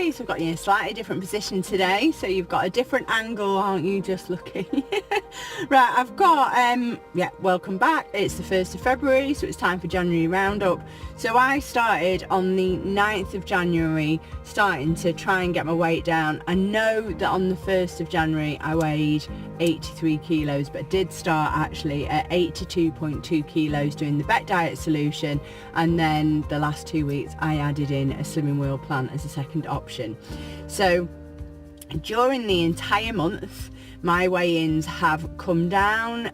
Hey, so I've got you in a slightly different position today, so you've got a different angle, aren't you, just looking? Right, I've got, welcome back. It's the 1st of February, so it's time for January Roundup. So I started on the 9th of January, starting to try and get my weight down. I know that on the 1st of January I weighed 83 kilos, but I did start actually at 82.2 kilos doing the Beck Diet Solution, and then the last 2 weeks I added in a Slimming Wheel plan as a second option. So during the entire month my weigh-ins have come down.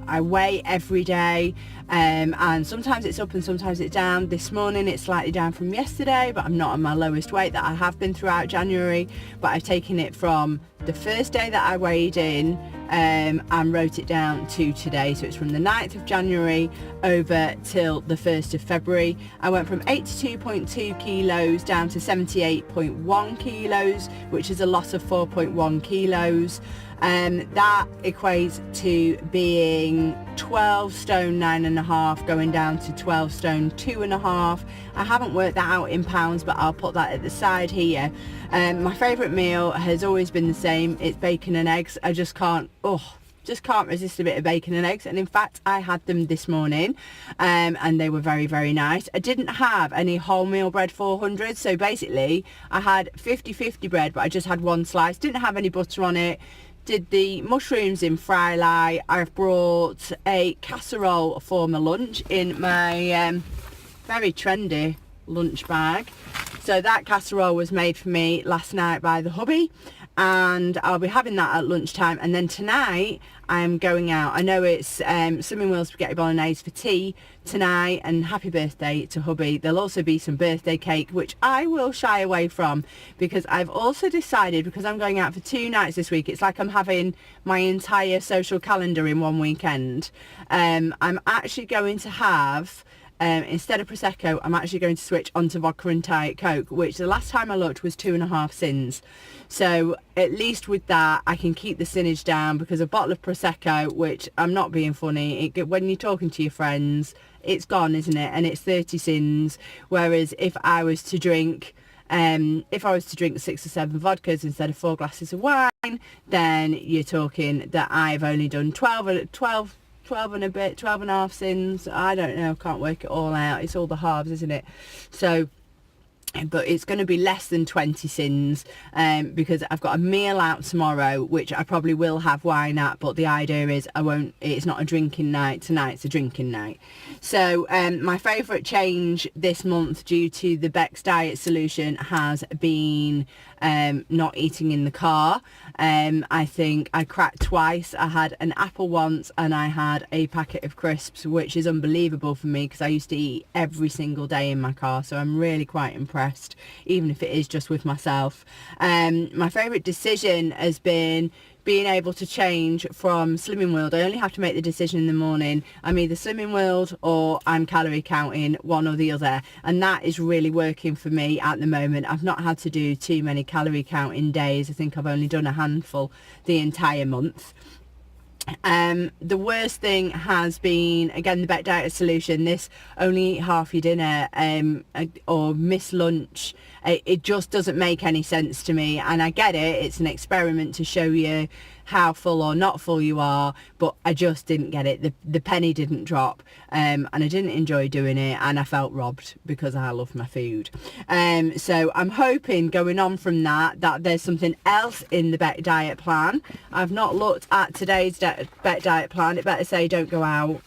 I weigh every day, and sometimes it's up and sometimes it's down. This morning it's slightly down from yesterday, but I'm not on my lowest weight that I have been throughout January. But I've taken it from the first day that I weighed in and wrote it down to today. So it's from the 9th of January over till the 1st of February. I went from 82.2 kilos down to 78.1 kilos, which is a loss of 4.1 kilos. That equates to being 12 stone 9.5 going down to 12 stone 2.5. I haven't worked that out in pounds, but I'll put that at the side here. My favourite meal has always been the same. It's bacon and eggs. I just can't resist a bit of bacon and eggs, and in fact I had them this morning, and they were very, very nice. I didn't have any wholemeal bread 400, so basically I had 50-50 bread, but I just had one slice, didn't have any butter on it. Did the mushrooms in fry-lye. I've brought a casserole for my lunch in my very trendy lunch bag. So that casserole was made for me last night by the hubby, and I'll be having that at lunchtime. And then tonight I'm going out. I know it's Slimming Wheel spaghetti bolognese for tea tonight, and happy birthday to hubby. There'll also be some birthday cake, which I will shy away from, because I've also decided, because I'm going out for 2 nights this week, it's like I'm having my entire social calendar in one weekend. I'm actually going to have, instead of Prosecco, I'm actually going to switch onto vodka and Diet Coke, which the last time I looked was 2.5 sins. So at least with that I can keep the sinnage down, because a bottle of Prosecco, which I'm not being funny, when you're talking to your friends, it's gone, isn't it? And it's 30 sins. Whereas if I was to drink 6 or 7 vodkas instead of 4 glasses of wine, then you're talking that I've only done 12 and a bit, 12 and a half sins. I don't know, can't work it all out. It's all the halves, isn't it? So, but it's going to be less than 20 sins, because I've got a meal out tomorrow, which I probably will have wine at, but the idea is it's not a drinking night. Tonight's a drinking night. So my favourite change this month due to the Beck's Diet Solution has been not eating in the car. I think I cracked twice. I had an apple once and I had a packet of crisps, which is unbelievable for me, because I used to eat every single day in my car. So I'm really quite impressed, even if it is just with myself. My favourite decision has been being able to change from Slimming World. I only have to make the decision in the morning. I'm either Slimming World or I'm calorie counting, one or the other, and that is really working for me at the moment. I've not had to do too many calorie counting days. I think I've only done a handful the entire month. The worst thing has been, again, the Beck Diet Solution. This only eat half your dinner or miss lunch. It just doesn't make any sense to me, and I get it. It's an experiment to show you how full or not full you are, but I just didn't get it. The penny didn't drop, and I didn't enjoy doing it, and I felt robbed because I love my food. So I'm hoping, going on from that there's something else in the Beck Diet plan. I've not looked at today's Beck Diet plan. It better say don't go out.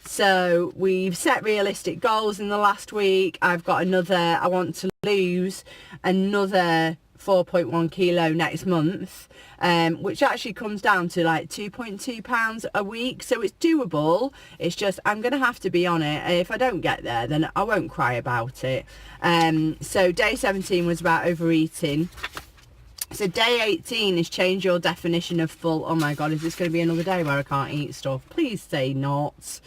So we've set realistic goals in the last week. I've got I want to lose another 4.1 kilo next month, which actually comes down to like 2.2 pounds a week. So it's doable. It's just I'm going to have to be on it. If I don't get there, then I won't cry about it. So day 17 was about overeating. So day 18 is change your definition of full. Oh my God, is this going to be another day where I can't eat stuff? Please say not.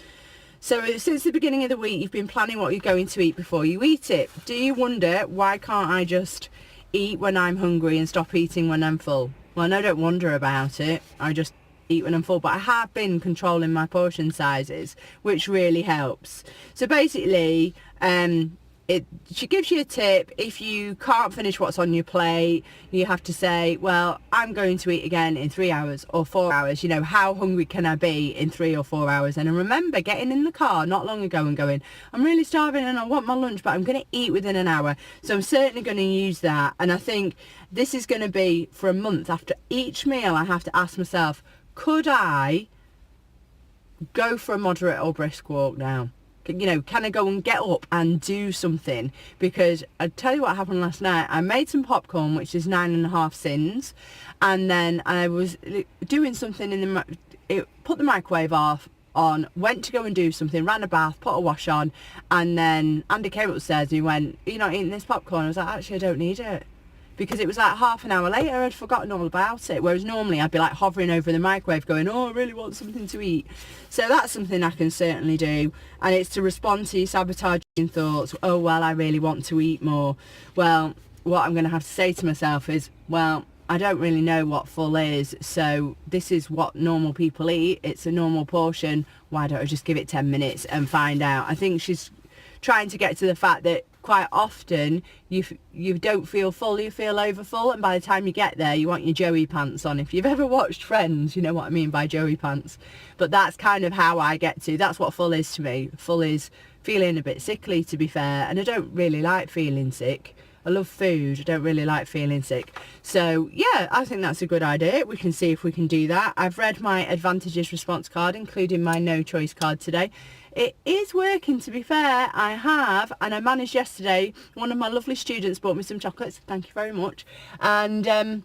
So since the beginning of the week, you've been planning what you're going to eat before you eat it. Do you wonder, why can't I just eat when I'm hungry and stop eating when I'm full? Well, no, don't wonder about it. I just eat when I'm full, but I have been controlling my portion sizes, which really helps. So basically, she gives you a tip. If you can't finish what's on your plate, you have to say, well, I'm going to eat again in 3 hours or 4 hours. You know, how hungry can I be in 3 or 4 hours? And I remember getting in the car not long ago and going, I'm really starving and I want my lunch, but I'm going to eat within an hour. So I'm certainly going to use that. And I think this is going to be for a month. After each meal, I have to ask myself, could I go for a moderate or brisk walk now? You know, can I go and get up and do something? Because I tell you what happened last night. I made some popcorn, which is 9.5 sins, and then I was doing something in the put the microwave off on, went to go and do something, ran a bath, put a wash on, and then Andy came upstairs and he went, "You're not eating this popcorn?" I was like, actually, I don't need it. Because it was like half an hour later, I'd forgotten all about it. Whereas normally I'd be like hovering over the microwave going, oh, I really want something to eat. So that's something I can certainly do. And it's to respond to your sabotaging thoughts. Oh, well, I really want to eat more. Well, what I'm going to have to say to myself is, well, I don't really know what full is. So this is what normal people eat. It's a normal portion. Why don't I just give it 10 minutes and find out? I think she's trying to get to the fact that quite often you don't feel full, you feel overfull, and by the time you get there you want your Joey pants on. If you've ever watched Friends, you know what I mean by Joey pants. But that's kind of how I get to, that's what full is to me. Full is feeling a bit sickly, to be fair, and I don't really like feeling sick. I love food, I don't really like feeling sick. So yeah, I think that's a good idea. We can see if we can do that. I've read my advantages response card, including my no choice card today. It is working, to be fair. I have, and I managed yesterday. One of my lovely students bought me some chocolates. Thank you very much. And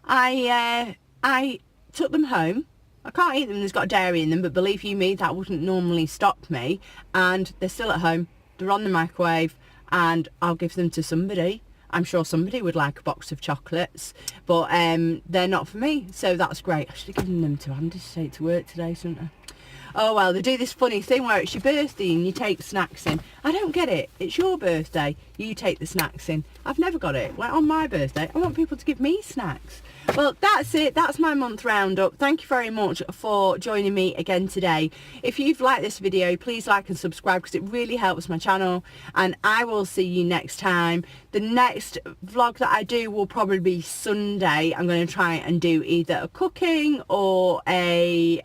I took them home. I can't eat them, there's got dairy in them, but believe you me, that wouldn't normally stop me. And they're still at home. They're on the microwave, and I'll give them to somebody. I'm sure somebody would like a box of chocolates, but they're not for me, so that's great. I should have given them to Andy to take to work today, shouldn't I? Oh well, they do this funny thing where it's your birthday and you take snacks in. I don't get it. It's your birthday, you take the snacks in. I've never got it. Well, on my birthday, I want people to give me snacks. Well, that's it. That's my month roundup. Thank you very much for joining me again today. If you've liked this video, please like and subscribe because it really helps my channel. And I will see you next time. The next vlog that I do will probably be Sunday. I'm going to try and do either a cooking or a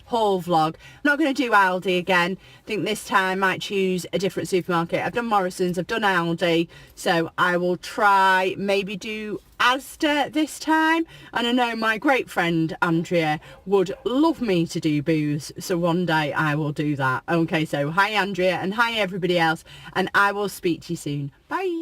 haul vlog. I'm not going to do Aldi again. I think this time I might choose a different supermarket. I've done Morrison's, I've done Aldi, so I will try maybe do Asda this time. And I know my great friend Andrea would love me to do Booths, so one day I will do that. Okay, so hi Andrea and hi everybody else, and I will speak to you soon. Bye.